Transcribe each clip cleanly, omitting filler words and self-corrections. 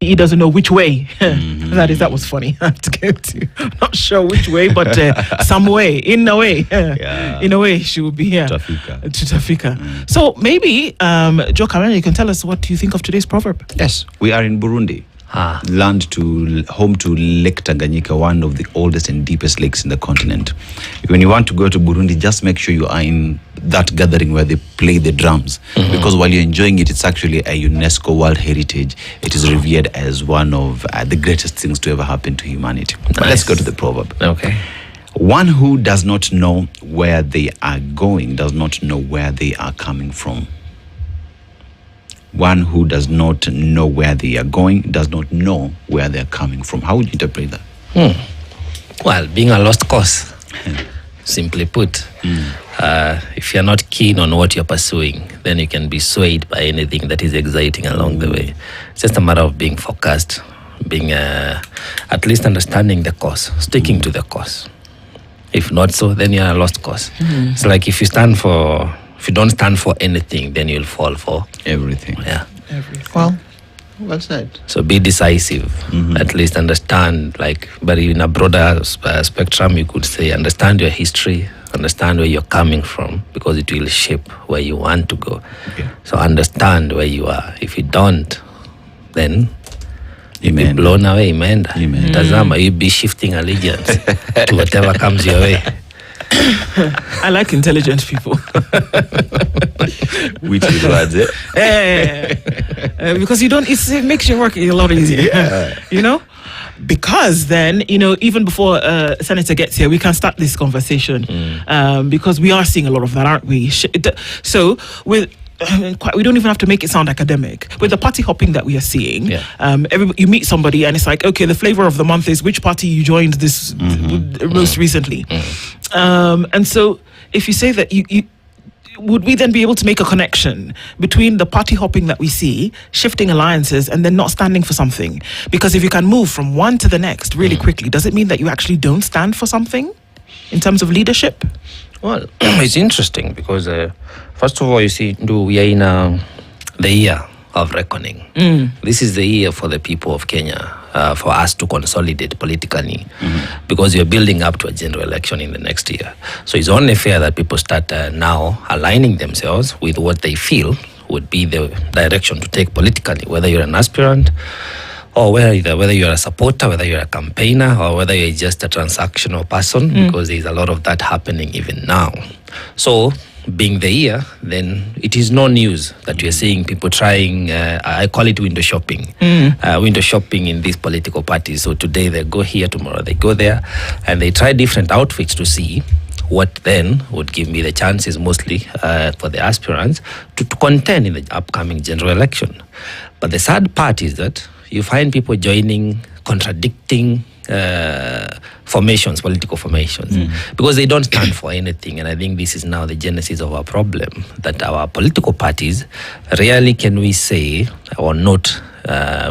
he doesn't know which way. That was funny. I have to go to. Not sure which way, but some way. In a way. In a way, she will be here. To Tafika. So maybe, Joe Kamene, you can tell us what you think of today's proverb. Yes, we are in Burundi. Home to Lake Tanganyika, one of the oldest and deepest lakes in the continent. When you want to go to Burundi, just make sure you are in that gathering where they play the drums, because while you're enjoying it, it's actually a UNESCO World Heritage. It is revered as one of the greatest things to ever happen to humanity. Nice. But let's go to the proverb. Okay. One who does not know where they are going does not know where they are coming from. One who does not know where they are going does not know where they are coming from. How would you interpret that? Well, being a lost cause, simply put. If you're not keen on what you're pursuing, then you can be swayed by anything that is exciting along the way. It's just a matter of being focused, being at least understanding the cause, sticking to the cause. If not so, then you're a lost cause. It's like if you don't stand for anything, then you'll fall for everything. Yeah. Well said. So be decisive. At least understand, but in a broader spectrum, you could say understand your history, understand where you're coming from, because it will shape where you want to go. Okay. So understand where you are. If you don't, then you'll be blown away. Amen. Tazama, you'll be shifting allegiance to whatever comes your way. I like intelligent people. Which is words, because it makes your work a lot easier. Because then, even before Senator gets here, we can start this conversation. Because we are seeing a lot of that, aren't we? So we don't even have to make it sound academic. With the party hopping that we are seeing, you meet somebody and it's like, okay, the flavor of the month is which party you joined this most recently. And so if you say that would we then be able to make a connection between the party hopping that we see, shifting alliances, and then not standing for something? Because if you can move from one to the next really quickly, does it mean that you actually don't stand for something in terms of leadership? Well, it's interesting because, first of all, you see, we are in the year of reckoning. This is the year for the people of Kenya, for us to consolidate politically, because you're building up to a general election in the next year. So it's only fair that people start now aligning themselves with what they feel would be the direction to take politically, whether you're an aspirant, or whether you're a supporter, whether you're a campaigner, or whether you're just a transactional person, because there's a lot of that happening even now. So, being the year, then it is no news that we're seeing people trying, I call it window shopping. Window shopping in these political parties. So today they go here, tomorrow they go there, and they try different outfits to see what then would give me the chances mostly for the aspirants to contend in the upcoming general election. But the sad part is that you find people joining contradicting political formations, because they don't stand for anything. And I think this is now the genesis of our problem, that our political parties, rarely can we say or note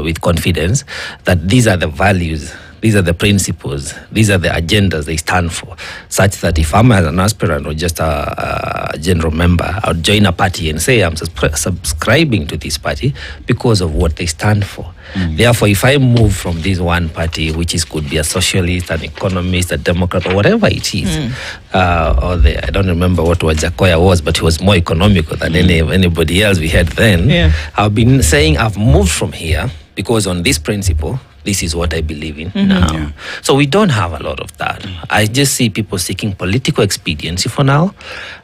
with confidence that these are the values, these are the principles, these are the agendas they stand for, such that if I'm an aspirant or just a general member, I'll join a party and say I'm subscribing to this party because of what they stand for. Therefore, if I move from this one party, which could be a socialist, an economist, a Democrat, or whatever it is, I don't remember what Wajakoya was, but he was more economical than anybody else we had then. I've been saying I've moved from here because on this principle, this is what I believe in now. So we don't have a lot of that. I just see people seeking political expediency for now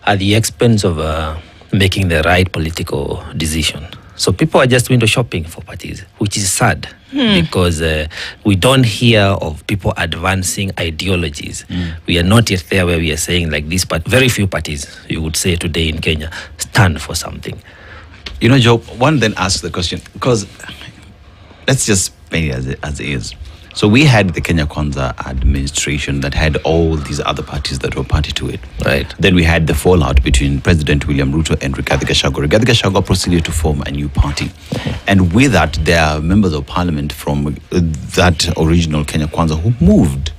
at the expense of making the right political decision. So people are just window shopping for parties, which is sad because we don't hear of people advancing ideologies. We are not yet there where we are saying like this, but very few parties, you would say today in Kenya, stand for something. Joe, one then asks the question, because let's just paint it as it is. So we had the Kenya Kwanza administration that had all these other parties that were party to it. Right. Then we had the fallout between President William Ruto and Rigathi Gachagua. Rigathi Gachagua proceeded to form a new party. And with that, there are members of parliament from that original Kenya Kwanza who moved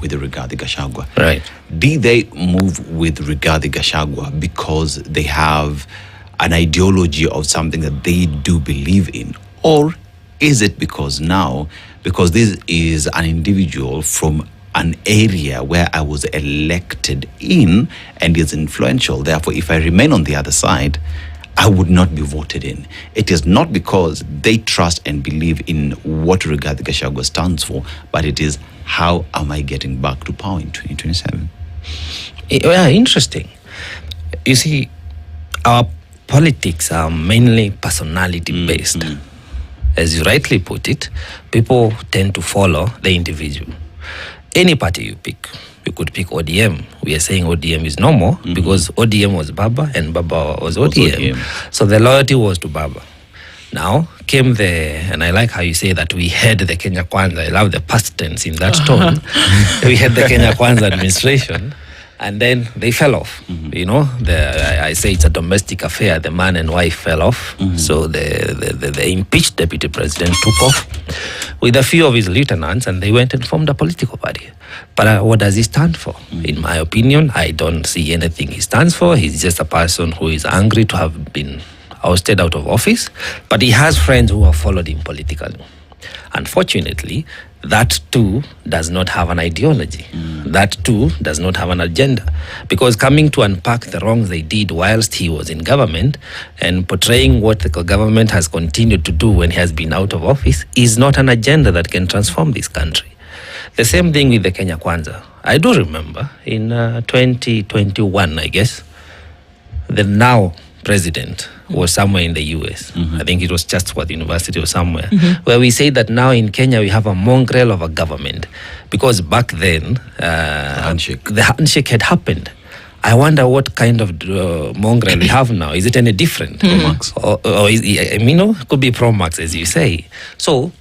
with the Rigathi Gachagua. Right. Did they move with Rigathi Gachagua because they have an ideology of something that they do believe in? Or Is it because this is an individual from an area where I was elected in and is influential, therefore if I remain on the other side, I would not be voted in? It is not because they trust and believe in what Rigathi Gachagua stands for, but it is, how am I getting back to power in 2027? Yeah, interesting. You see, our politics are mainly personality based. As you rightly put it, people tend to follow the individual. Any party you pick, you could pick ODM. We are saying ODM is normal because ODM was Baba and Baba was ODM. So the loyalty was to Baba. Now came and I like how you say that we had the Kenya Kwanza. I love the past tense in that tone. We had the Kenya Kwanza administration, and then they fell off. You know, I say it's a domestic affair. The man and wife fell off. So the impeached deputy president took off with a few of his lieutenants, and they went and formed a political party. But what does he stand for? In my opinion, I don't see anything he stands for. He's just a person who is angry to have been ousted out of office, but he has friends who have followed him politically. Unfortunately, that too does not have an ideology. That too does not have an agenda. Because coming to unpack the wrongs they did whilst he was in government and portraying what the government has continued to do when he has been out of office is not an agenda that can transform this country. The same thing with the Kenya Kwanza. I do remember in 2021, I guess, the now president was somewhere in the US. I think it was Chatsworth University or somewhere, where we say that now in Kenya we have a mongrel of a government, because back then the handshake had happened. I wonder what kind of mongrel we have now. Is it any different? Pro-Max. Or is, it could be Pro-Max, as you say. So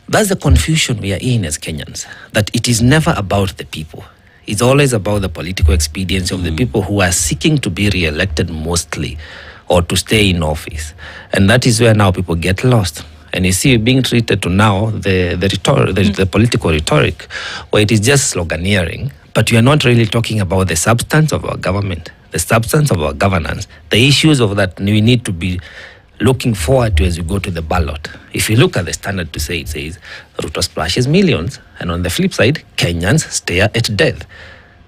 that's the confusion we are in as Kenyans, that it is never about the people. It's always about the political expediency of the people who are seeking to be re-elected mostly, or to stay in office. And that is where now people get lost. And you see being treated to now the political rhetoric, where it is just sloganeering, but you are not really talking about the substance of our government, the substance of our governance, the issues of that we need to be looking forward to as we go to the ballot. If you look at the standard to say, it says Ruto splashes millions, and on the flip side, Kenyans stare at death.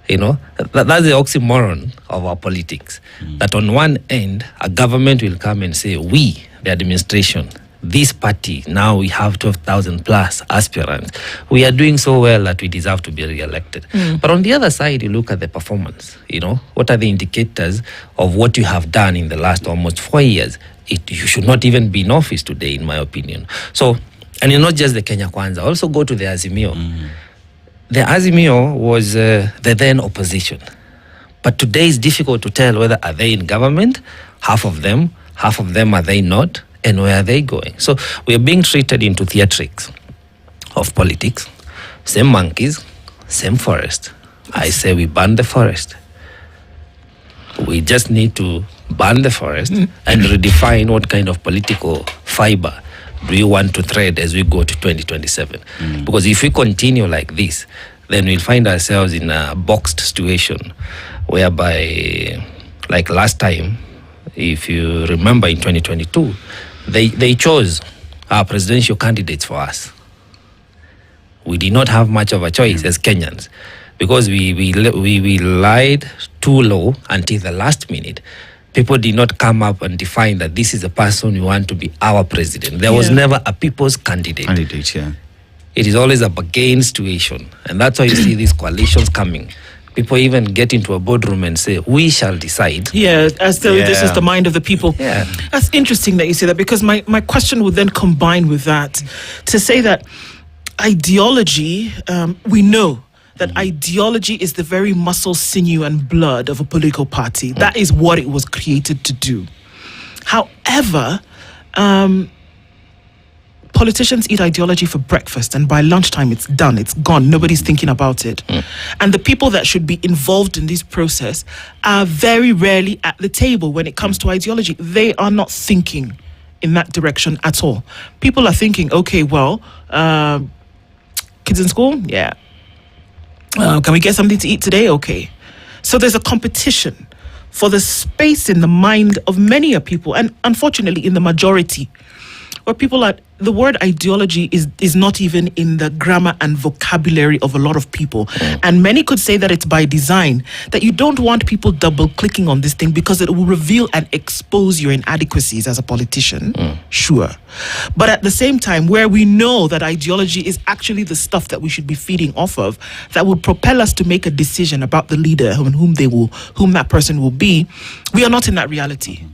You know, that's the oxymoron of our politics. That on one end, a government will come and say, we, the administration, this party, now we have 12,000 plus aspirants. We are doing so well that we deserve to be re-elected. But on the other side, you look at the performance. You know, what are the indicators of what you have done in the last almost 4 years? You should not even be in office today, in my opinion. So, and it's not just the Kenya Kwanza. Also go to the Azimio. The Azimio was the then opposition. But today it's difficult to tell whether are they in government, half of them are they not, and where are they going? So we are being treated into theatrics of politics. Same monkeys, same forest. I say we burn the forest. We just need to burn the forest and redefine what kind of political fiber do you want to thread as we go to 2027? Because if we continue like this, then we'll find ourselves in a boxed situation whereby, like last time, if you remember in 2022, they chose our presidential candidates for us. We did not have much of a choice as Kenyans, because we lied too low until the last minute. People did not come up and define that this is the person we want to be our president. There was never a people's candidate. It is always a bargain situation. And that's why you see these coalitions coming. People even get into a boardroom and say, we shall decide. Yeah, as though this is the mind of the people. Yeah. That's interesting that you say that, because my question would then combine with that to say that ideology, we know that ideology is the very muscle, sinew, and blood of a political party. That is what it was created to do. However, politicians eat ideology for breakfast, and by lunchtime it's done, it's gone. Nobody's thinking about it. And the people that should be involved in this process are very rarely at the table when it comes to ideology. They are not thinking in that direction at all. People are thinking, okay, well, kids in school? Yeah. Can we get something to eat today? Okay. So there's a competition for the space in the mind of many people, and unfortunately in the majority, where people are the word ideology is not even in the grammar and vocabulary of a lot of people. And many could say that it's by design, that you don't want people double clicking on this thing because it will reveal and expose your inadequacies as a politician. Sure. But at the same time, where we know that ideology is actually the stuff that we should be feeding off of, that would propel us to make a decision about the leader and whom that person will be, we are not in that reality.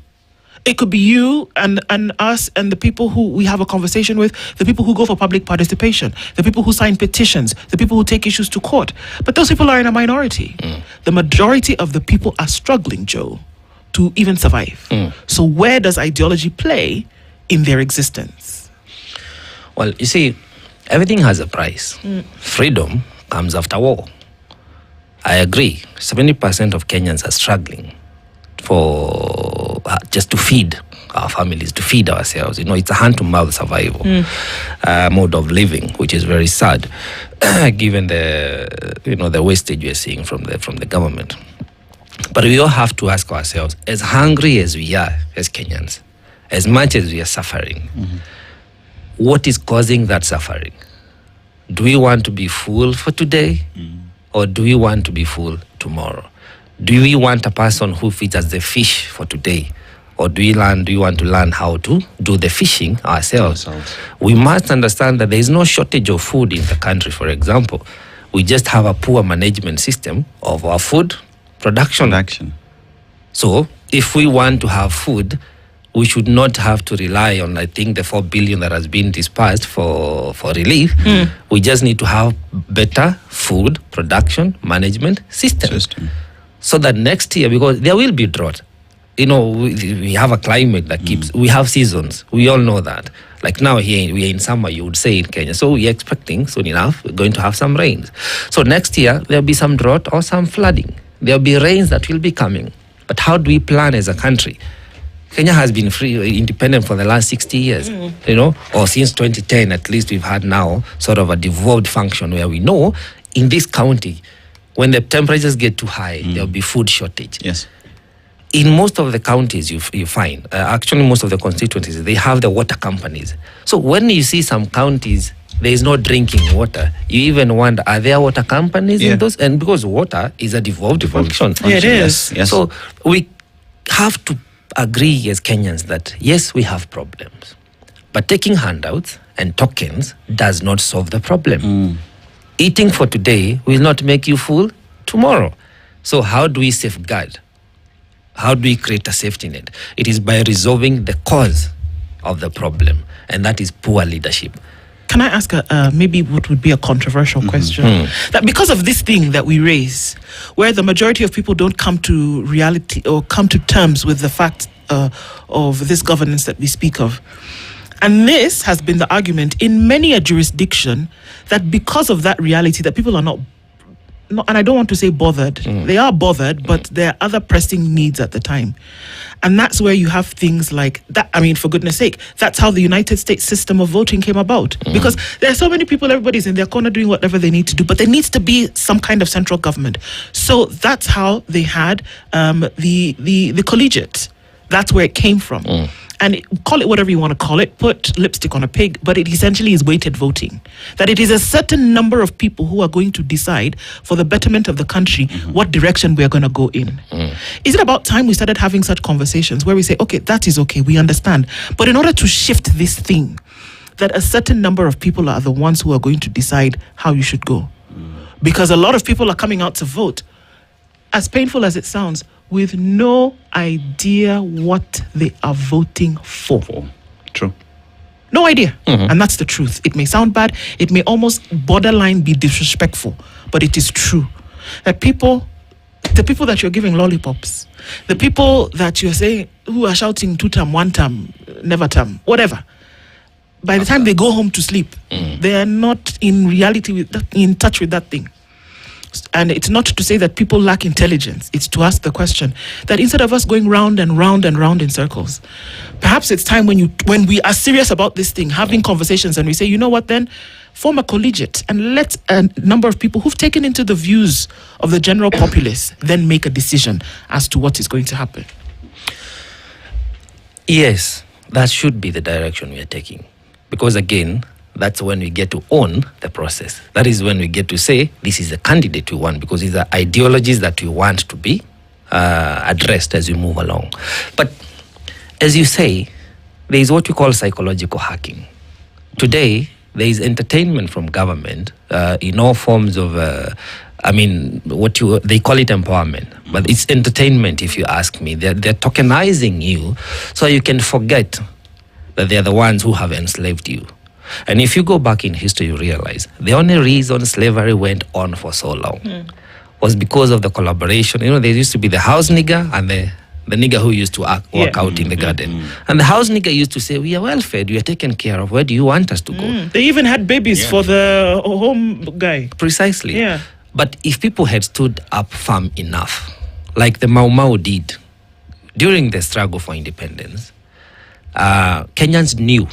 It could be you and us and the people who we have a conversation with, the people who go for public participation, the people who sign petitions, the people who take issues to court. But those people are in a minority. The majority of the people are struggling, Joe, to even survive. So where does ideology play in their existence? Well, you see, everything has a price. Freedom comes after war. I agree. 70% of Kenyans are struggling for just to feed our families, to feed ourselves. You know, it's a hand-to-mouth survival mode of living, which is very sad, given the wastage we're seeing from the government. But we all have to ask ourselves, as hungry as we are as Kenyans, as much as we are suffering, what is causing that suffering? Do we want to be full for today, or do we want to be full tomorrow? Do we want a person who feeds us the fish for today? Or do we want to learn how to do the fishing ourselves? We must understand that there is no shortage of food in the country, for example. We just have a poor management system of our food production. So if we want to have food, we should not have to rely on, I think, the 4 billion that has been dispersed for relief. We just need to have better food production management system. So that next year, because there will be drought, you know, we have a climate that keeps, we have seasons. We all know that. Like now here, we are in summer, you would say in Kenya. So we are expecting soon enough, we're going to have some rains. So next year, there'll be some drought or some flooding. There'll be rains that will be coming. But how do we plan as a country? Kenya has been independent for the last 60 years, you know, or since 2010, at least we've had now sort of a devolved function where we know in this county, when the temperatures get too high, there'll be food shortage. Yes. In most of the counties, you find, actually most of the constituencies, they have the water companies. So when you see some counties, there is no drinking water, you even wonder, are there water companies in those? And because water is a devolved function. Yeah, it is. Yes. So we have to agree as Kenyans that, yes, we have problems. But taking handouts and tokens does not solve the problem. Eating for today will not make you full tomorrow. So how do we safeguard? How do we create a safety net? It is by resolving the cause of the problem, and that is poor leadership. Can I ask maybe what would be a controversial question? That because of this thing that we raise, where the majority of people don't come to reality or come to terms with the fact of this governance that we speak of, and this has been the argument in many a jurisdiction, that because of that reality, that people are not, and I don't want to say bothered, they are bothered, but there are other pressing needs at the time. And that's where you have things like that. I mean, for goodness sake, that's how the United States system of voting came about. Because there are so many people, everybody's in their corner doing whatever they need to do, but there needs to be some kind of central government. So that's how they had the collegiate. That's where it came from. And call it whatever you want to call it, put lipstick on a pig, but it essentially is weighted voting. That it is a certain number of people who are going to decide for the betterment of the country what direction we are going to go in. Is it about time we started having such conversations where we say, okay, that is okay, we understand. But in order to shift this thing, that a certain number of people are the ones who are going to decide how you should go. Because a lot of people are coming out to vote, as painful as it sounds, with no idea what they are voting for. True. No idea. And that's the truth. It may sound bad. It may almost borderline be disrespectful, but it is true. That the people that you're giving lollipops, the people that you're saying, who are shouting 2-term, 1-term, never term, whatever, by the time they go home to sleep, they are not in reality in touch with that thing. And it's not to say that people lack intelligence. It's to ask the question that instead of us going round and round and round in circles, perhaps it's time when we are serious about this thing, having conversations, and we say, you know what, then form a collegiate and let a number of people who've taken into the views of the general populace then make a decision as to what is going to happen. Yes, that should be the direction we are taking. Because again, that's when we get to own the process. That is when we get to say, this is the candidate we want, because these are ideologies that we want to be addressed as we move along. But as you say, there is what we call psychological hacking. Today, there is entertainment from government in all forms of, they call it empowerment, but it's entertainment if you ask me. They're tokenizing you so you can forget that they're the ones who have enslaved you. And if you go back in history, you realize the only reason slavery went on for so long was because of the collaboration. You know, there used to be the house nigger and the nigger who used to work out in the garden. And the house nigger used to say, we are well fed, we are taken care of, where do you want us to go? They even had babies for the home guy. Precisely. Yeah. But if people had stood up firm enough, like the Mau Mau did during the struggle for independence, Kenyans knew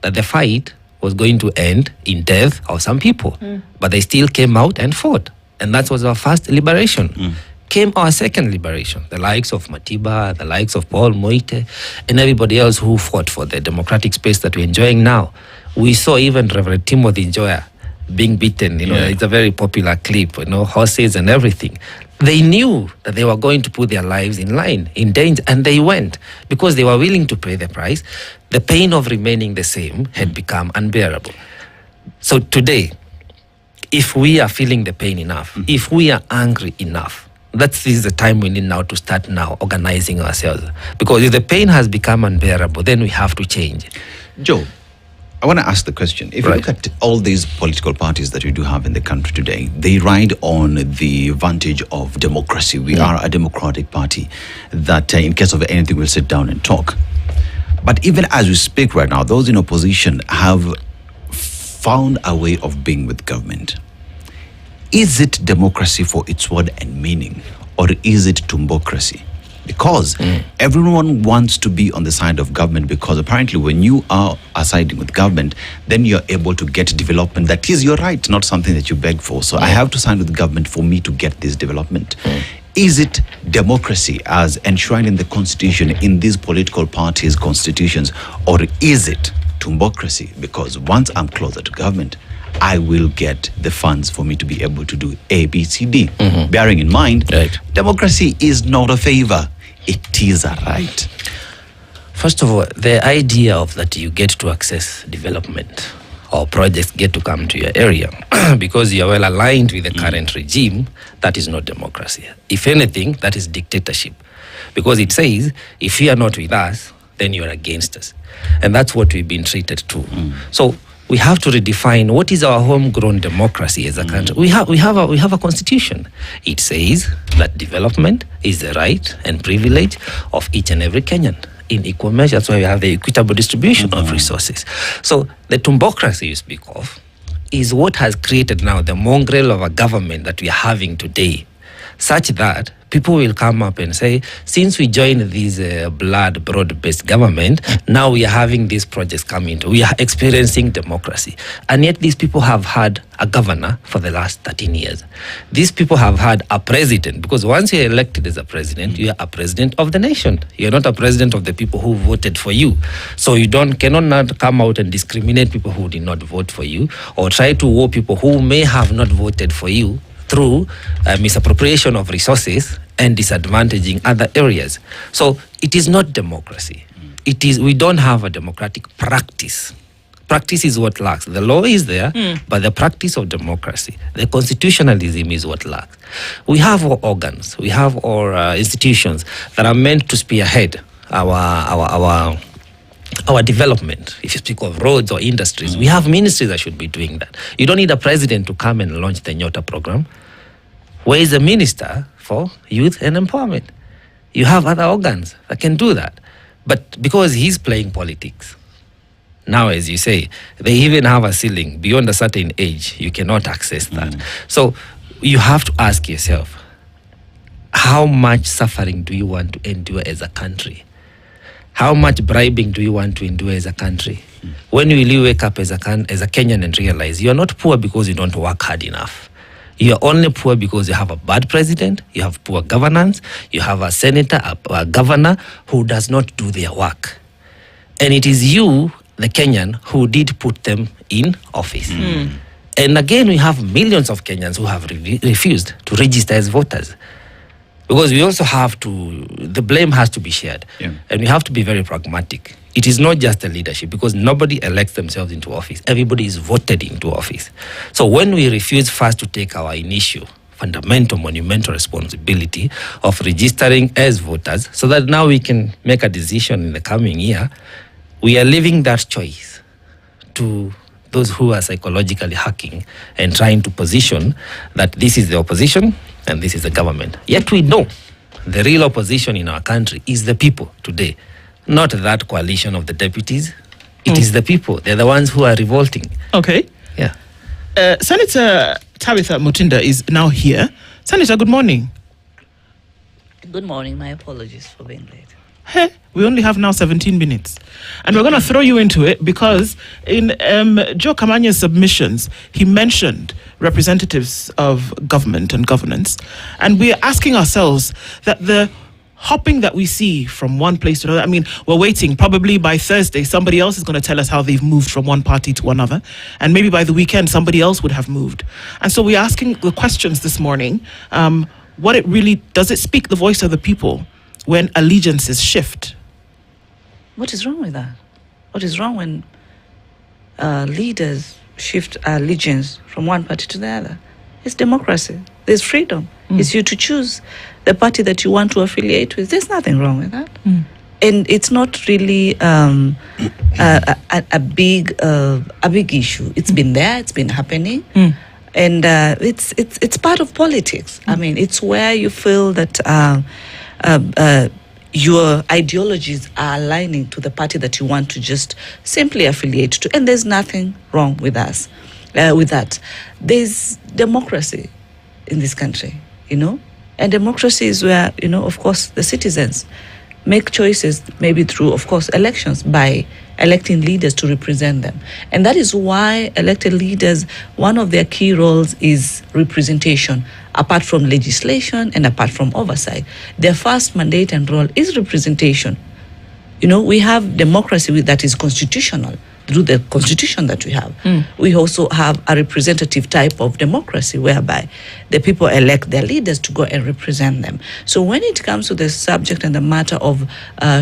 that the fight was going to end in death of some people. But they still came out and fought. And that was our first liberation. Came our second liberation, the likes of Matiba, the likes of Paul Moite, and everybody else who fought for the democratic space that we're enjoying now. We saw even Reverend Timothy Njoya being beaten, it's a very popular clip, horses and everything. They knew that they were going to put their lives in line, in danger, and they went because they were willing to pay the price. The pain of remaining the same had become unbearable. So today, if we are feeling the pain enough, if we are angry enough, that is the time we need now to start now organizing ourselves. Because if the pain has become unbearable, then we have to change. Joe, I want to ask the question. If you look at all these political parties that we do have in the country today, they ride on the vantage of democracy. We are a democratic party that in case of anything, we'll sit down and talk. But even as we speak right now, those in opposition have found a way of being with government. Is it democracy for its word and meaning, or is it tumbocracy? Because everyone wants to be on the side of government, because apparently when you are siding with government, then you're able to get development. That is your right, not something that you beg for. So I have to side with government for me to get this development. Is it democracy as enshrined in the constitution, in these political parties' constitutions, or is it tumbocracy? Because once I'm closer to government, I will get the funds for me to be able to do A, B, C, D. Bearing in mind, democracy is not a favor. It is a right. First of all, the idea of that you get to access development or projects get to come to your area because you are well aligned with the current regime, that is not democracy. If anything, that is dictatorship. Because it says, if you are not with us, then you are against us. And that's what we've been treated to. So we have to redefine what is our homegrown democracy as a country. We have a constitution. It says that development is the right and privilege of each and every Kenyan in equal measure. That's why we have the equitable distribution of resources. So the tumbocracy you speak of is what has created now the mongrel of a government that we are having today, such that people will come up and say, since we joined this broad-based government, now we are having these projects coming. We are experiencing democracy. And yet these people have had a governor for the last 13 years. These people have had a president, because once you're elected as a president, you are a president of the nation. You're not a president of the people who voted for you. So you cannot not come out and discriminate people who did not vote for you, or try to woo people who may have not voted for you through misappropriation of resources and disadvantaging other areas. So it is not democracy. We don't have a democratic practice. Practice is what lacks. The law is there, but the practice of democracy, the constitutionalism is what lacks. We have our organs, we have our institutions that are meant to spearhead our development. If you speak of roads or industries, we have ministries that should be doing that. You don't need a president to come and launch the Nyota program. Where is the minister for youth and empowerment? You have other organs that can do that. But because he's playing politics, now, as you say, they even have a ceiling. Beyond a certain age, you cannot access that. So you have to ask yourself, how much suffering do you want to endure as a country? How much bribing do you want to endure as a country? When will you wake up as a Kenyan and realize you are not poor because you don't work hard enough? You are only poor because you have a bad president, you have poor governance, you have a senator, a governor who does not do their work. And it is you the Kenyan who did put them in office. And again, we have millions of Kenyans who have refused to register as voters. Because we also have to, the blame has to be shared. Yeah. And we have to be very pragmatic. It is not just the leadership, because nobody elects themselves into office. Everybody is voted into office. So when we refuse first to take our initial, fundamental, monumental responsibility of registering as voters, so that now we can make a decision in the coming year, we are leaving that choice to those who are psychologically hacking and trying to position that this is the opposition and this is the government. Yet we know the real opposition in our country is the people today, not that coalition of the deputies. It is the people. They're the ones who are revolting. Okay. Yeah. Senator Tabitha Mutinda is now here. Senator, good morning. Good morning. My apologies for being late. Hey, we only have now 17 minutes. And we're going to throw you into it because in Joe Kamanya's submissions, he mentioned representatives of government and governance. And we're asking ourselves that the hopping that we see from one place to another, I mean, we're waiting. Probably by Thursday, somebody else is going to tell us how they've moved from one party to another. And maybe by the weekend, somebody else would have moved. And so we're asking the questions this morning. What it really, does it speak the voice of the people when allegiances shift? What is wrong with that? What is wrong when leaders shift allegiance from one party to the other? It's democracy. There's freedom. It's you to choose the party that you want to affiliate with. There's nothing wrong with that. And it's not really a big issue. It's been there. It's been happening. And it's part of politics. I mean, it's where you feel that your ideologies are aligning to the party that you want to just simply affiliate to, and there's nothing wrong with us, with that. There's democracy in this country, and democracy is where, of course, the citizens make choices, maybe through, of course, elections, by electing leaders to represent them. And that is why elected leaders, one of their key roles is representation, apart from legislation and apart from oversight. Their first mandate and role is representation. We have democracy that is constitutional through the constitution that we have. We also have a representative type of democracy whereby the people elect their leaders to go and represent them. So when it comes to the subject and the matter of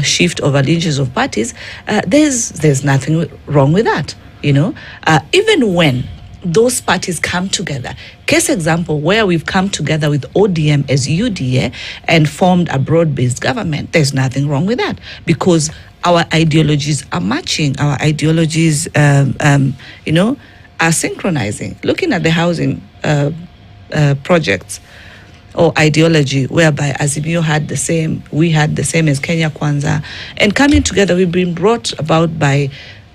shift of allegiance of parties, there's nothing wrong with that. Even when those parties come together. Case example, where we've come together with ODM as UDA and formed a broad-based government, there's nothing wrong with that, because our ideologies are matching. Our ideologies, are synchronizing. Looking at the housing projects or ideology, whereby Azimio had the same, we had the same as Kenya Kwanza, and coming together, we've been brought about by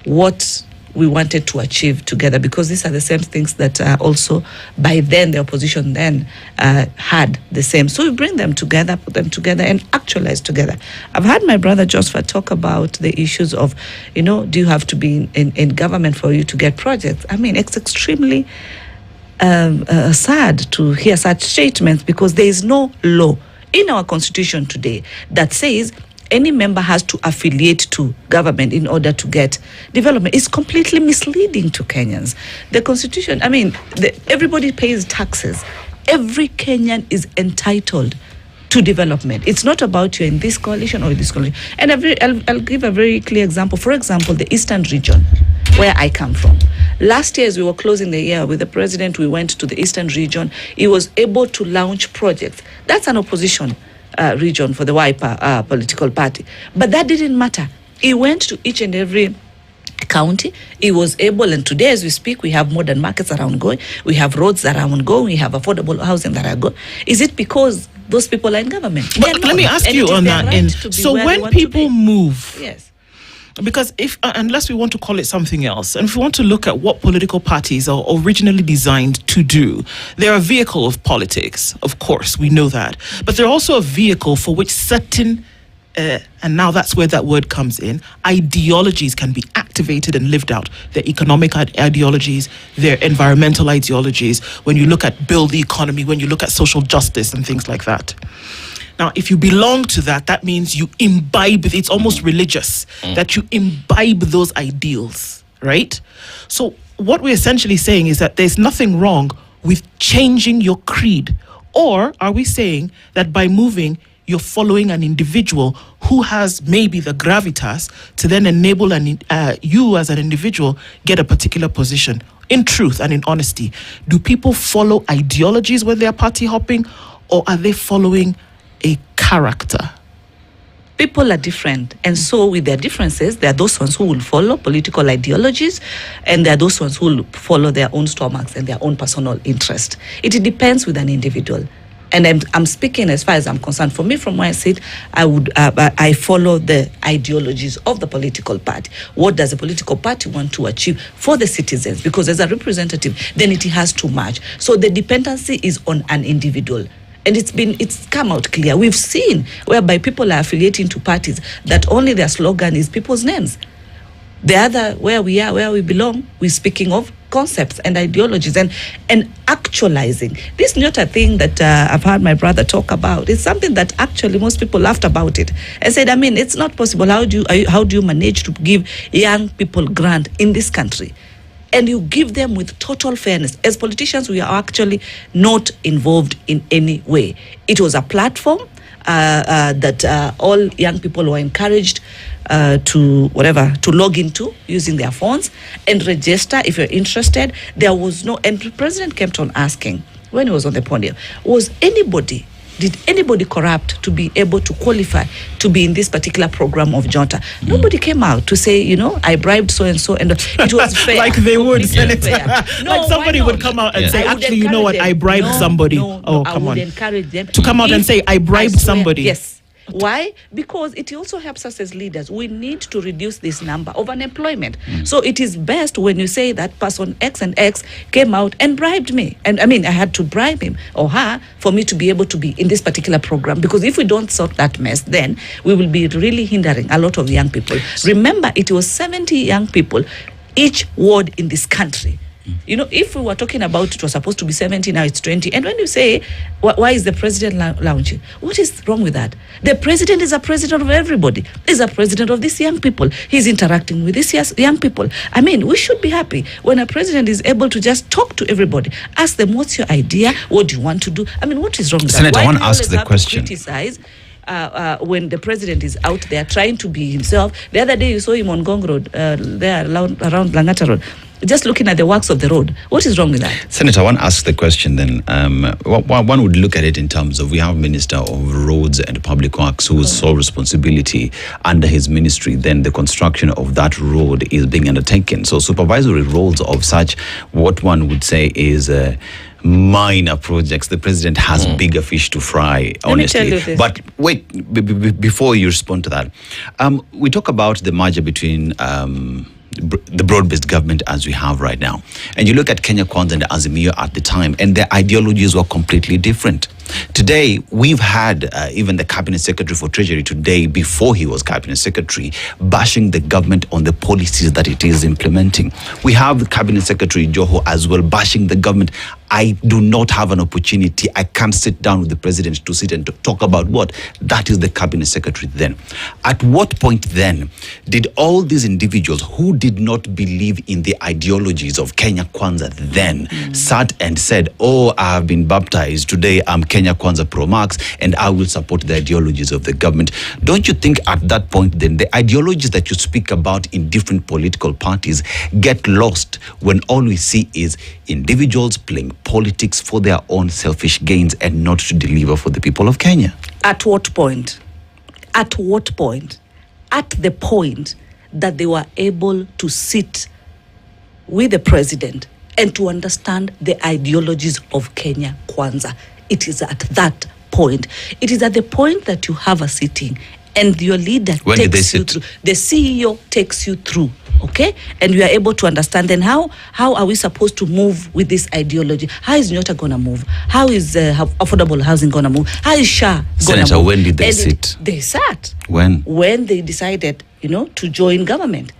what we wanted to achieve together, because these are the same things that also by then the opposition then had the same. So we bring them together, put them together and actualize together. I've had my brother Joseph talk about the issues of, do you have to be in government for you to get projects? I mean, it's extremely sad to hear such statements, because there is no law in our constitution today that says any member has to affiliate to government in order to get development. It's completely misleading to Kenyans. The constitution, everybody pays taxes. Every Kenyan is entitled to development. It's not about you're in this coalition or this coalition. And I'll give a very clear example. For example, the Eastern region, where I come from. Last year, as we were closing the year with the president, we went to the Eastern region. He was able to launch projects. That's an opposition region for the Wiper political party. But that didn't matter. He went to each and every county. He was able, and today as we speak, we have modern markets around going. We have roads that are ongoing. We have affordable housing that are going. Is it because those people are in government? But let me ask you on that. So when people move, yes. Because unless we want to call it something else, and if we want to look at what political parties are originally designed to do, they're a vehicle of politics, of course, we know that. But they're also a vehicle for which certain, and now that's where that word comes in, ideologies can be activated and lived out. Their economic ideologies, their environmental ideologies, when you look at build the economy, when you look at social justice and things like that. Now, if you belong to that, that means you imbibe, it's almost religious, that you imbibe those ideals, right? So what we're essentially saying is that there's nothing wrong with changing your creed. Or are we saying that by moving, you're following an individual who has maybe the gravitas to then enable you as an individual get a particular position? In truth and in honesty, do people follow ideologies when they're party hopping, or are they following a character? People are different, and so with their differences, there are those ones who will follow political ideologies, and there are those ones who will follow their own stomachs and their own personal interest. It depends with an individual. And I'm speaking as far as I'm concerned. For me, from where I sit, I follow the ideologies of the political party. What does the political party want to achieve for the citizens? Because as a representative, then it has to match. So the dependency is on an individual. And it's come out clear. We've seen whereby people are affiliating to parties that only their slogan is people's names. The other, where we are, where we belong, we're speaking of concepts and ideologies and actualizing. This is not a thing that I've heard my brother talk about. It's something that actually most people laughed about it. I said, I mean, it's not possible. How do you manage to give young people grant in this country? And you give them with total fairness. As politicians, we are actually not involved in any way. It was a platform that all young people were encouraged to log into using their phones and register if you're interested. There was no, and the president kept on asking when he was on the podium, did anybody corrupt to be able to qualify to be in this particular program of Junta? Nobody came out to say, I bribed so and so, and it was fair. Like they would, Senator. No, like somebody would come out and say, actually, you know what, I bribed somebody. Come on. I would encourage them to come out and say, I bribed somebody. Yes. Why? Because it also helps us as leaders. We need to reduce this number of unemployment. So it is best when you say that person X and X came out and bribed me. And I mean, I had to bribe him or her for me to be able to be in this particular program. Because if we don't sort that mess, then we will be really hindering a lot of young people. Remember, it was 70 young people each ward in this country. If we were talking about it was supposed to be 70, now it's 20. And when you say, why is the president launching? What is wrong with that? The president is a president of everybody. He's a president of these young people. He's interacting with these young people. I mean, we should be happy when a president is able to just talk to everybody. Ask them, what's your idea? What do you want to do? I mean, what is wrong with Senator, that? Why I want to ask the question. Criticize when the president is out there trying to be himself. The other day you saw him on Gong Road, there around Langata Road, just looking at the works of the road. What is wrong with that? Senator, I want to ask the question then. One would look at it in terms of, we have Minister of Roads and Public Works whose sole responsibility under his ministry, then the construction of that road is being undertaken. So supervisory roles of such, what one would say is minor projects, the president has bigger fish to fry, honestly. Let me tell you this. But wait, before you respond to that, we talk about the merger between the broad-based government as we have right now. And you look at Kenya Kwanza and Azimio at the time, and their ideologies were completely different. Today, we've had even the Cabinet Secretary for Treasury today, before he was Cabinet Secretary, bashing the government on the policies that it is implementing. We have the Cabinet Secretary Joho as well bashing the government. I do not have an opportunity. I can't sit down with the president to sit and talk about what? That is the Cabinet Secretary then. At what point then did all these individuals who did not believe in the ideologies of Kenya Kwanza then sat and said, oh, I have been baptized. Today I'm Kenya Kwanza Pro Max and I will support the ideologies of the government. Don't you think at that point then the ideologies that you speak about in different political parties get lost when all we see is individuals playing politics for their own selfish gains and not to deliver for the people of Kenya? At what point? At what point? At the point that they were able to sit with the president and to understand the ideologies of Kenya Kwanza. It is at that point. It is at the point that you have a sitting and your leader takes you through. The CEO takes you through, okay? And you are able to understand. Then how are we supposed to move with this ideology? How is Nyota going to move? How is affordable housing going to move? How is SHA going to move? Senator, when did they sit? They sat. When? When they decided, to join government.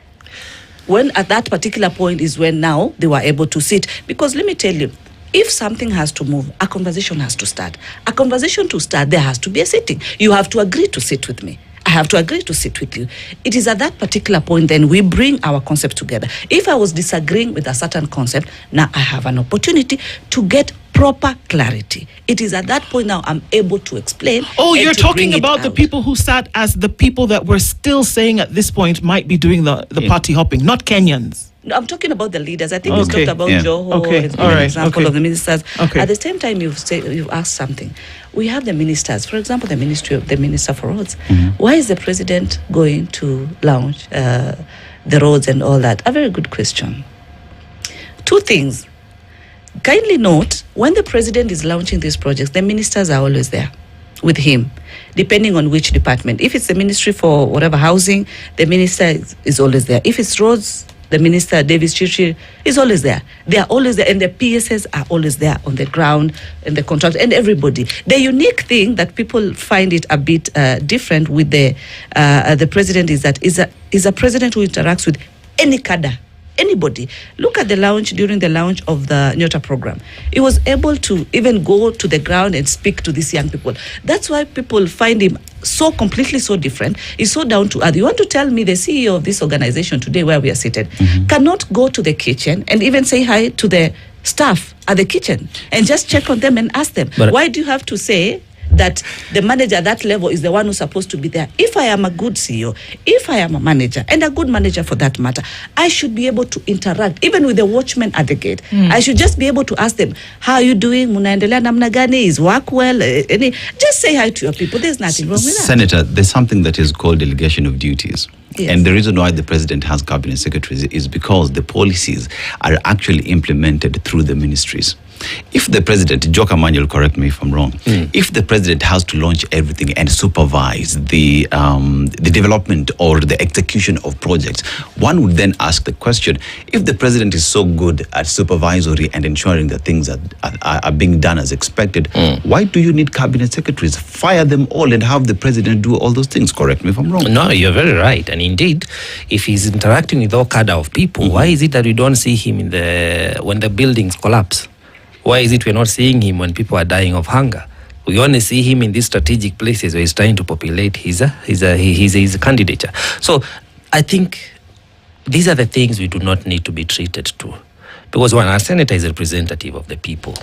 When at that particular point is when now they were able to sit. Because let me tell you, If something has to move, a conversation has to start. A conversation to start, there has to be a sitting. You have to agree to sit with me. I have to agree to sit with you. It is at that particular point then we bring our concept together. If I was disagreeing with a certain concept, now I have an opportunity to get proper clarity. It is at that point now I'm able to explain. Oh, and you're to talking bring it about the out. people who sat as the people that we're still saying at this point might be doing the party hopping, not Kenyans. No, I'm talking about the leaders. I think Okay. you talked about Yeah. Joho Okay. as All an right. example Okay. of the ministers. Okay. At the same time, you've asked something. We have the ministers. For example, the Minister for Roads. Why is the president going to launch the roads and all that? A very good question. Two things. Kindly note, when the president is launching these projects, the ministers are always there with him, depending on which department. If it's the ministry for whatever housing, the minister is always there. If it's roads, the minister, Davis Chichi, is always there. They are always there, and the PSS are always there on the ground, and the contract, and everybody. The unique thing that people find it a bit different with the president is that is a president who interacts with any cadre. Anybody. Look at during the launch of the Nyota program. He was able to even go to the ground and speak to these young people. That's why people find him so completely so different. He's so down to earth. You want to tell me the CEO of this organization today where we are seated cannot go to the kitchen and even say hi to the staff at the kitchen and just check on them and ask them, But why do you have to say that the manager at that level is the one who's supposed to be there? If I am a good CEO, if I am a manager, and a good manager for that matter, I should be able to interact, even with the watchman at the gate. I should just be able to ask them, how are you doing? Munaendelea namna gani? Is work well? Just say hi to your people. There's nothing wrong with that. Senator, there's something that is called delegation of duties. Yes. And the reason why the president has cabinet secretaries is because the policies are actually implemented through the ministries. If the president, Joka Manuel, correct me if I'm wrong, if the president has to launch everything and supervise the development or the execution of projects, one would then ask the question, if the president is so good at supervisory and ensuring that things are being done as expected, why do you need cabinet secretaries? Fire them all and have the president do all those things. Correct me if I'm wrong. No, you're very right. And indeed, if he's interacting with all cadre of people, why is it that we don't see him when the buildings collapse? Why is it we're not seeing him when people are dying of hunger? We only see him in these strategic places where he's trying to populate his candidature. So I think these are the things we do not need to be treated to. Because when our senator is representative of the people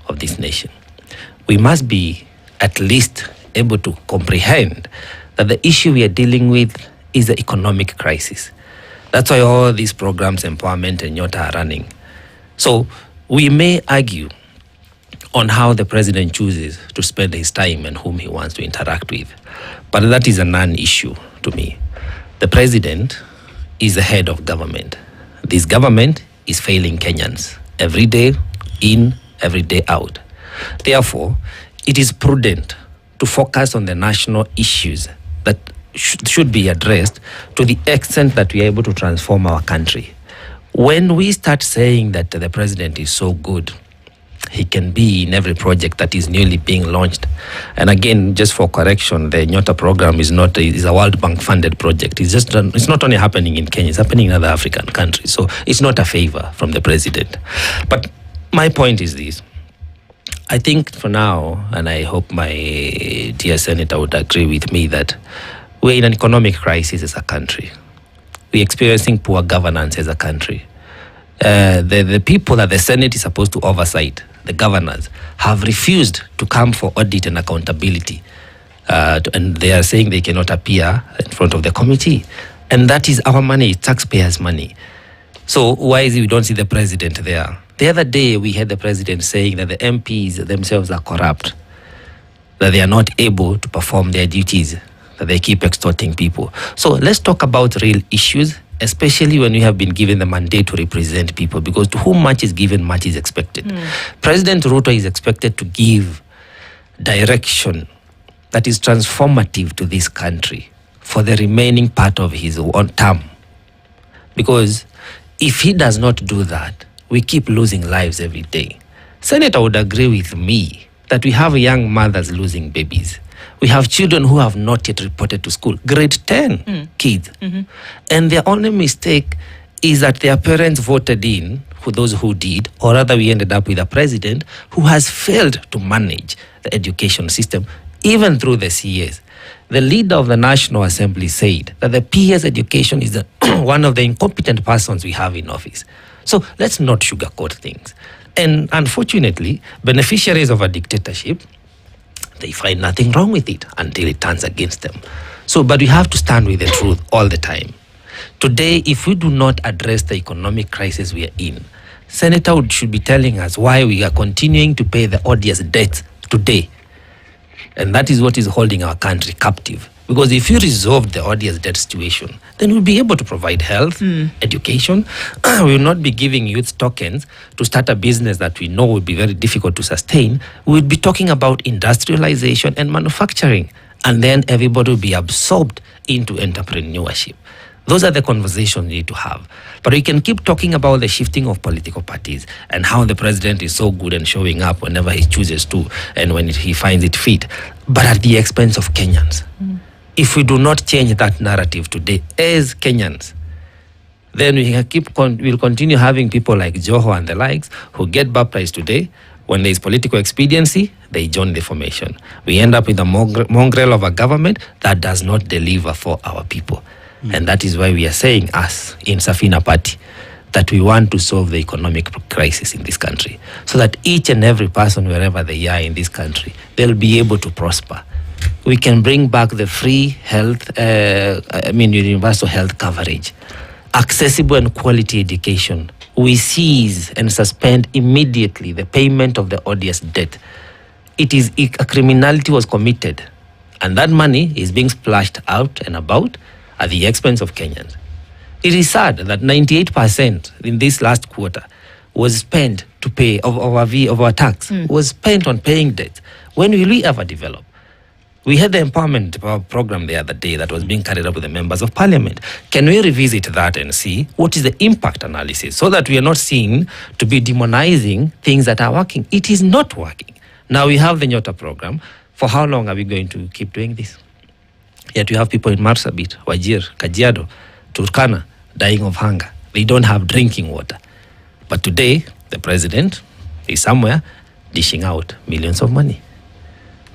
of this nation, we must be at least able to comprehend that the issue we are dealing with is the economic crisis. That's why all these programs, empowerment and Nyota, are running. So we may argue on how the president chooses to spend his time and whom he wants to interact with, but that is a non-issue to me. The president is the head of government. This government is failing Kenyans every day in, every day out. Therefore, it is prudent to focus on the national issues that should be addressed to the extent that we are able to transform our country. When we start saying that the president is so good, he can be in every project that is newly being launched. And again, just for correction, the Nyota program is a World Bank funded project. It's not only happening in Kenya, it's happening in other African countries. So it's not a favor from the president. But my point is this. I think for now, and I hope my dear senator would agree with me, that we're in an economic crisis as a country. We're experiencing poor governance as a country. The people that the Senate is supposed to oversight, the governors, have refused to come for audit and accountability. And they are saying they cannot appear in front of the committee. And that is our money, taxpayers' money. So why is it we don't see the president there? The other day we had the president saying that the MPs themselves are corrupt, that they are not able to perform their duties, that they keep extorting people. So let's talk about real issues, especially when we have been given the mandate to represent people, because to whom much is given, much is expected. President Ruto is expected to give direction that is transformative to this country for the remaining part of his term. Because if he does not do that, we keep losing lives every day. Senator would agree with me that we have young mothers losing babies. We have children who have not yet reported to school, grade 10 kids. And their only mistake is that their parents voted in those who did, or rather we ended up with a president who has failed to manage the education system, even through the CAs. The leader of the National Assembly said that the PS education is one of the incompetent persons we have in office. So let's not sugarcoat things. And unfortunately, beneficiaries of a dictatorship, they find nothing wrong with it until it turns against them. So, but we have to stand with the truth all the time. Today, if we do not address the economic crisis we are in, Senator should be telling us why we are continuing to pay the odious debt today. And that is what is holding our country captive. Because if you resolve the odious debt situation, then we'll be able to provide health, education. We will not be giving youth tokens to start a business that we know will be very difficult to sustain. We'll be talking about industrialization and manufacturing. And then everybody will be absorbed into entrepreneurship. Those are the conversations we need to have. But we can keep talking about the shifting of political parties and how the president is so good and showing up whenever he chooses to and when he finds it fit, but at the expense of Kenyans. If we do not change that narrative today as Kenyans, then we'll continue having people like Joho and the likes who get baptized today. When there is political expediency, they join the formation. We end up with a mongrel of a government that does not deliver for our people. And that is why we are saying, us in Safina Party, that we want to solve the economic crisis in this country so that each and every person, wherever they are in this country, they'll be able to prosper. We can bring back the free health, universal health coverage, accessible and quality education. We seize and suspend immediately the payment of the odious debt. A criminality was committed, and that money is being splashed out and about at the expense of Kenyans. It is sad that 98% in this last quarter was spent to pay of our tax, was spent on paying debt. When will we ever develop? We had the empowerment program the other day that was being carried out with the members of parliament. Can we revisit that and see what is the impact analysis so that we are not seen to be demonizing things that are working? It is not working. Now we have the Nyota program. For how long are we going to keep doing this? Yet we have people in Marsabit, Wajir, Kajiado, Turkana dying of hunger. They don't have drinking water. But today, the president is somewhere dishing out millions of money.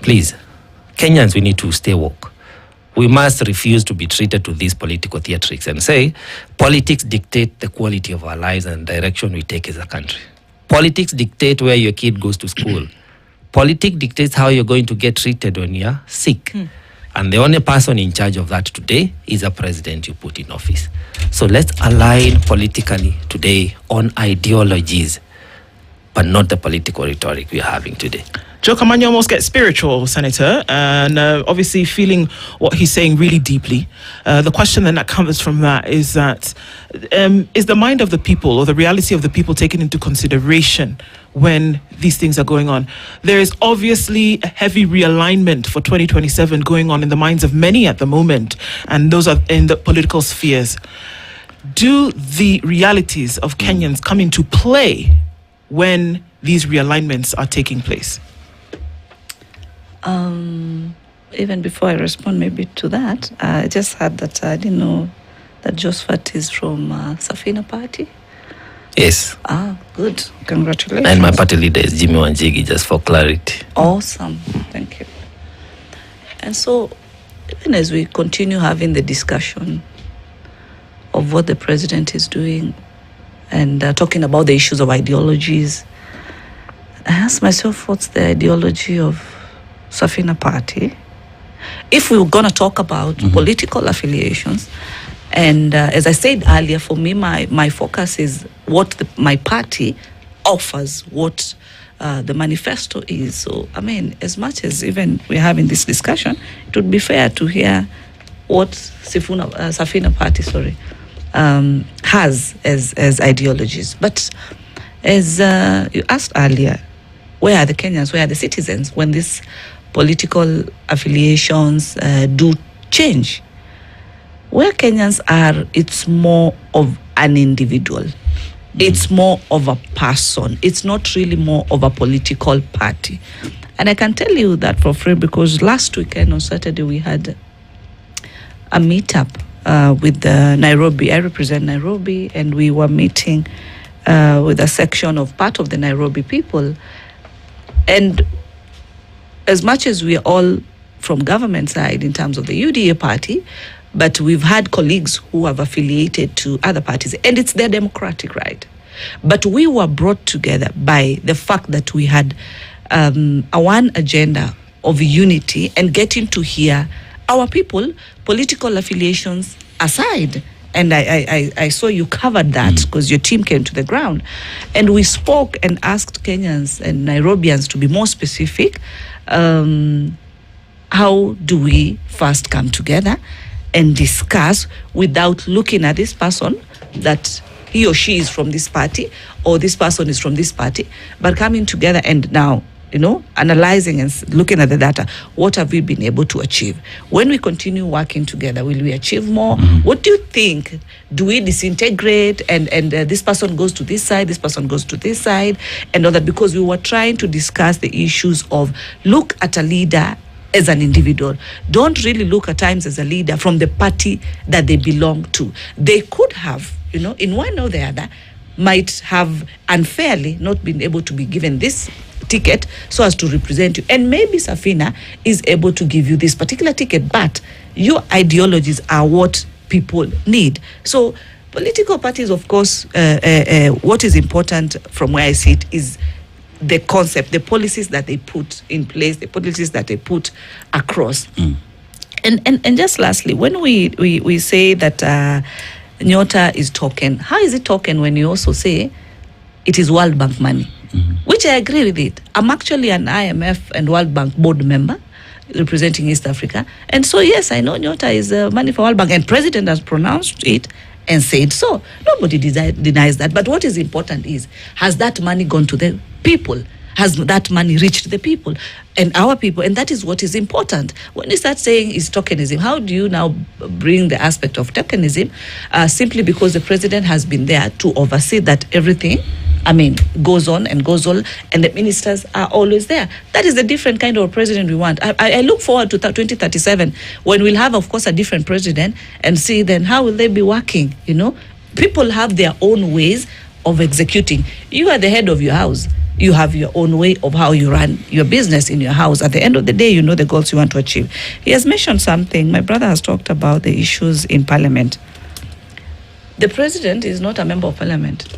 Please, Kenyans, we need to stay woke. We must refuse to be treated to these political theatrics and say, politics dictate the quality of our lives and direction we take as a country. Politics dictate where your kid goes to school. Politics dictates how you're going to get treated when you're sick. And the only person in charge of that today is a president you put in office. So let's align politically today on ideologies, but not the political rhetoric we are having today. Joe Kamanya almost gets spiritual, Senator, and obviously feeling what he's saying really deeply. The question then that comes from that is the mind of the people or the reality of the people taken into consideration when these things are going on? There is obviously a heavy realignment for 2027 going on in the minds of many at the moment, and those are in the political spheres. Do the realities of Kenyans come into play when these realignments are taking place? Even before I respond maybe to that, I just heard that I didn't know that Josephat is from Safina Party. Yes. Ah, good. Congratulations. And my party leader is Jimmy Wanjigi, just for clarity. Awesome. Thank you. And so, even as we continue having the discussion of what the president is doing and talking about the issues of ideologies, I ask myself, what's the ideology of Safina Party? If we were going to talk about political affiliations, and as I said earlier, for me, my focus is what my party offers, what the manifesto is. So, I mean, as much as even we're having this discussion, it would be fair to hear what Safina Party, has as ideologies. But as you asked earlier, where are the Kenyans, where are the citizens when these political affiliations do change? Where Kenyans are, it's more of an individual. It's more of a person. It's not really more of a political party. And I can tell you that for free because last weekend on Saturday we had a meetup with Nairobi. I represent Nairobi, and we were meeting with a section of part of the Nairobi people. And as much as we are all from government side in terms of the UDA party, but we've had colleagues who have affiliated to other parties, and it's their democratic right. But we were brought together by the fact that we had a one agenda of unity and getting to hear our people, political affiliations aside. And I saw you covered that because your team came to the ground. And we spoke and asked Kenyans and Nairobians to be more specific. How do we first come together and discuss without looking at this person that he or she is from this party or this person is from this party, but coming together and now, analyzing and looking at the data, what have we been able to achieve? When we continue working together, will we achieve more? What do you think? Do we disintegrate and this person goes to this side, this person goes to this side, and all that? Because we were trying to discuss the issues of look at a leader as an individual. Don't really look at times as a leader from the party that they belong to. They could have, in one or the other, might have unfairly not been able to be given this ticket so as to represent you. And maybe Safina is able to give you this particular ticket, but your ideologies are what people need. So political parties, of course, what is important from where I see it is the concept, the policies that they put in place, the policies that they put across. And just lastly, when we say that Nyota is token, how is it token when you also say it is World Bank money? Which I agree with it. I'm actually an IMF and World Bank board member representing East Africa. And so, yes, I know Nyota is money for World Bank, and President has pronounced it and said so. Nobody denies that. But what is important is, has that money gone to the people? Has that money reached the people and our people? And that is what is important. When you start saying it's tokenism, how do you now bring the aspect of tokenism? Simply because the president has been there to oversee that everything, goes on, and the ministers are always there. That is the different kind of president we want. I look forward to 2037 when we'll have, of course, a different president and see then how will they be working, People have their own ways of executing. You are the head of your house. You have your own way of how you run your business in your house. At the end of the day, you know the goals you want to achieve. He has mentioned something. My brother has talked about the issues in parliament. The president is not a member of parliament.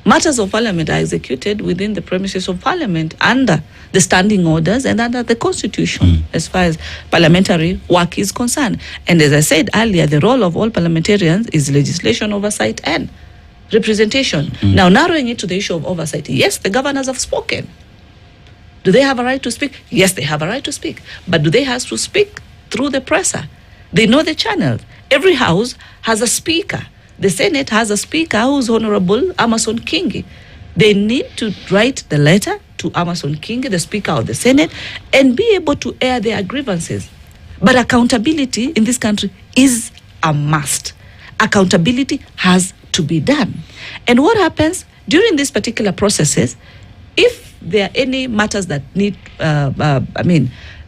Matters of parliament are executed within the premises of parliament under the standing orders and under the constitution as far as parliamentary work is concerned. And as I said earlier, the role of all parliamentarians is legislation, oversight, and representation. Now, narrowing it to the issue of oversight, yes, the governors have spoken. Do they have a right to speak? Yes, they have a right to speak. But do they have to speak through the presser? They know the channel. Every house has a speaker. The Senate has a speaker who's Honorable Amason Kingi. They need to write the letter to Amason Kingi, the Speaker of the Senate, and be able to air their grievances. But accountability in this country is a must. Accountability has to be done. And what happens during these particular processes, if there are any matters that need,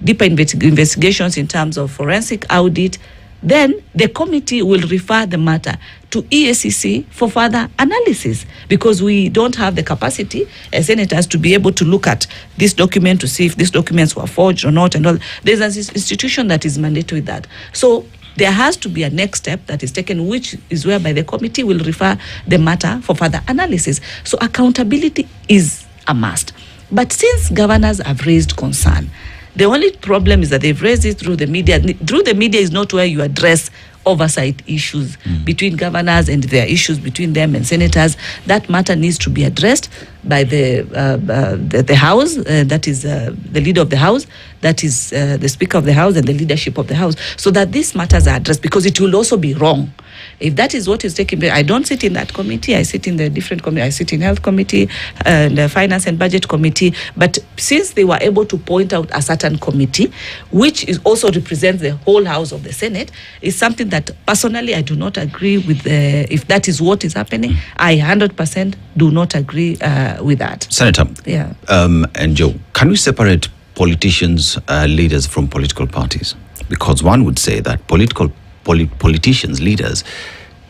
deeper investigations in terms of forensic audit, then the committee will refer the matter to EACC for further analysis, because we don't have the capacity as senators to be able to look at this document to see if these documents were forged or not and all. There's an institution that is mandated with that. So there has to be a next step that is taken, which is whereby the committee will refer the matter for further analysis. So accountability is a must. But since governors have raised concern, the only problem is that they've raised it through the media. Through the media is not where you address oversight issues between governors and their issues between them and senators. That matter needs to be addressed by the House, that is the leader of the House, that is the Speaker of the House and the leadership of the House, so that these matters are addressed, because it will also be wrong. If that is what is taking place, I don't sit in that committee. I sit in the different committee. I sit in health committee and the finance and budget committee. But since they were able to point out a certain committee, which is also represents the whole house of the Senate, is something that personally I do not agree with. If that is what is happening, I 100% do not agree with that. Senator, yeah, and Joe, can we separate politicians, leaders from political parties? Because one would say that politicians, leaders,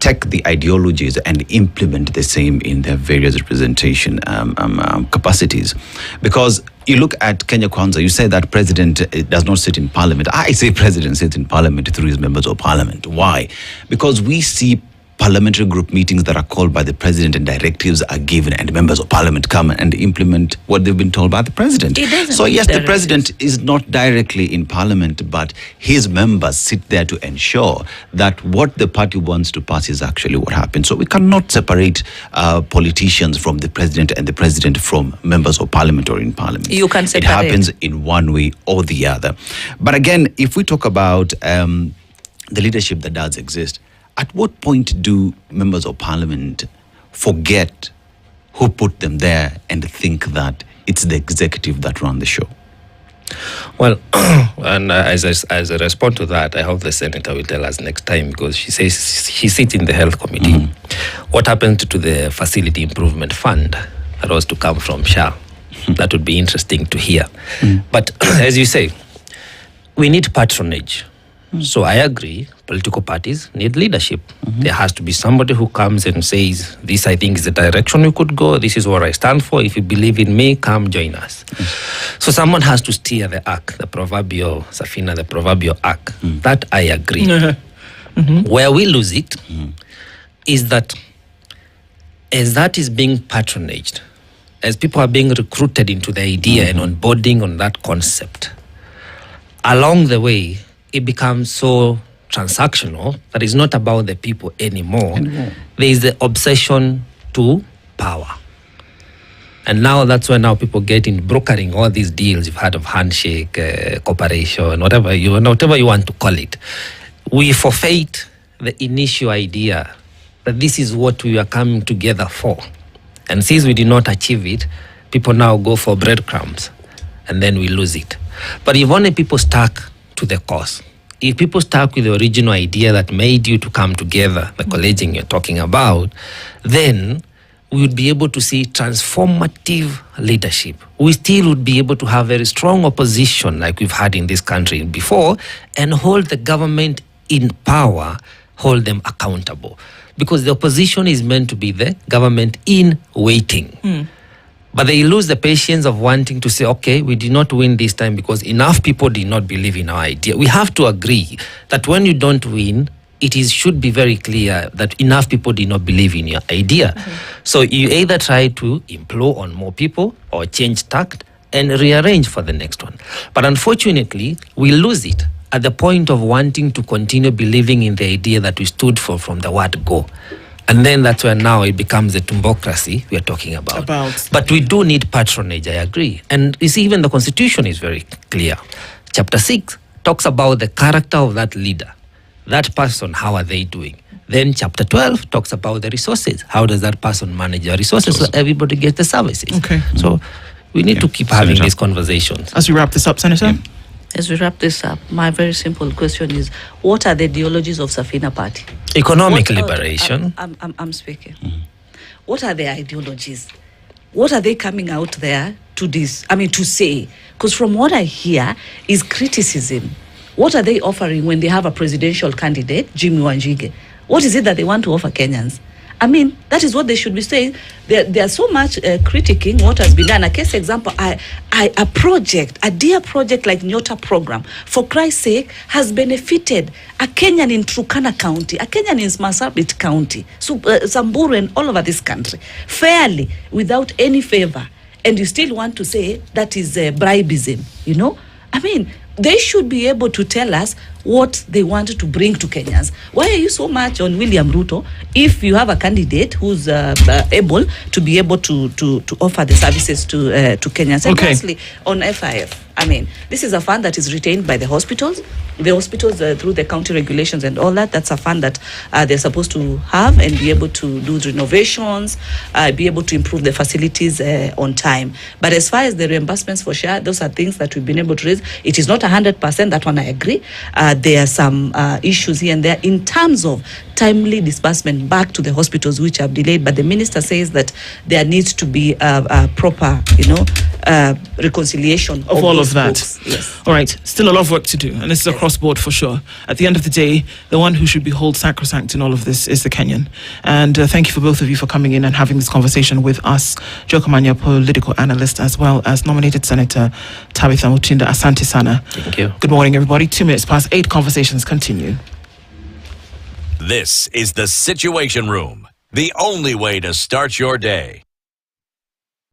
take the ideologies and implement the same in their various representation capacities. Because you look at Kenya Kwanza, you say that president does not sit in parliament. I say president sits in parliament through his members of parliament. Why? Because we see parliamentary group meetings that are called by the president and directives are given, and members of parliament come and implement what they've been told by the president. So yes, the president is not directly in parliament, but his members sit there to ensure that what the party wants to pass is actually what happens. So we cannot separate politicians from the president and the president from members of parliament or in parliament. You can separate. It happens in one way or the other. But again, if we talk about the leadership that does exist, at what point do members of parliament forget who put them there and think that it's the executive that run the show? Well, and as a response to that, I hope the senator will tell us next time, because she says she sits in the health committee. What happened to the facility improvement fund that was to come from SHA? That would be interesting to hear. But as you say, we need patronage. So I agree, political parties need leadership. There has to be somebody who comes and says, this I think is the direction we could go, this is what I stand for, if you believe in me, come join us. So someone has to steer the ark, the proverbial Safina, the proverbial ark. That I agree. Where we lose it is that as that is being patronaged, as people are being recruited into the idea and onboarding on that concept, along the way, it becomes so transactional that it's not about the people anymore. There is the obsession to power. And now that's where now people get in brokering all these deals you've heard of, handshake, cooperation, whatever you want to call it. We forfeit the initial idea that this is what we are coming together for. And since we did not achieve it, people now go for breadcrumbs, and then we lose it. But if only people stuck to the cause, if people stuck with the original idea that made you to come together, the collating you're talking about, then we would be able to see transformative leadership. We still would be able to have very strong opposition like we've had in this country before, and hold the government in power, hold them accountable. Because the opposition is meant to be the government in waiting. But they lose the patience of wanting to say, okay, we did not win this time because enough people did not believe in our idea. We have to agree that when you don't win, should be very clear that enough people did not believe in your idea. So you either try to implode on more people or change tact and rearrange for the next one. But unfortunately, we lose it at the point of wanting to continue believing in the idea that we stood for from the word go. And then that's where now it becomes the tumbocracy we are talking about. But we do need patronage, I agree. And you see, even the Constitution is very clear. Chapter 6 talks about the character of that leader, that person, how are they doing? Then chapter 12 talks about the resources. How does that person manage their resources so everybody gets the services? So we need to keep having these conversations. As we wrap this up, Senator? As we wrap this up, my very simple question is, what are the ideologies of Safina Party? Economic liberation. I'm speaking. What are their ideologies? What are they coming out there to say? Because from what I hear is criticism. What are they offering when they have a presidential candidate, Jimmy Wanjige? What is it that they want to offer Kenyans? I mean, that is what they should be saying. They are so much critiquing what has been done. A case example, a dear project like Nyota program, for Christ's sake, has benefited a Kenyan in Turkana County, a Kenyan in Marsabit County, Samburu and all over this country, fairly, without any favor. And you still want to say that is bribism, you know? I mean, they should be able to tell us what they want to bring to Kenyans. Why are you so much on William Ruto if you have a candidate who's able to be able to offer the services to Kenyans? And lastly, on FIF, I mean, this is a fund that is retained by the hospitals. The hospitals, through the county regulations and all that, that's a fund that they're supposed to have and be able to do renovations, be able to improve the facilities on time. But as far as the reimbursements for share, those are things that we've been able to raise. It is not 100%, that one I agree. There are some issues here and there in terms of timely disbursement back to the hospitals which have delayed. But the minister says that there needs to be a proper, reconciliation of all these of that. books. Yes. All right, still a lot of work to do, and this is across board for sure. At the end of the day, the one who should be held sacrosanct in all of this is the Kenyan. And thank you for both of you for coming in and having this conversation with us. Joe Kamanya, political analyst, as well as nominated Senator Tabitha Mutinda. Asante sana. Thank you. Good morning, everybody. 8:02. Conversations continue. This is the Situation Room, the only way to start your day.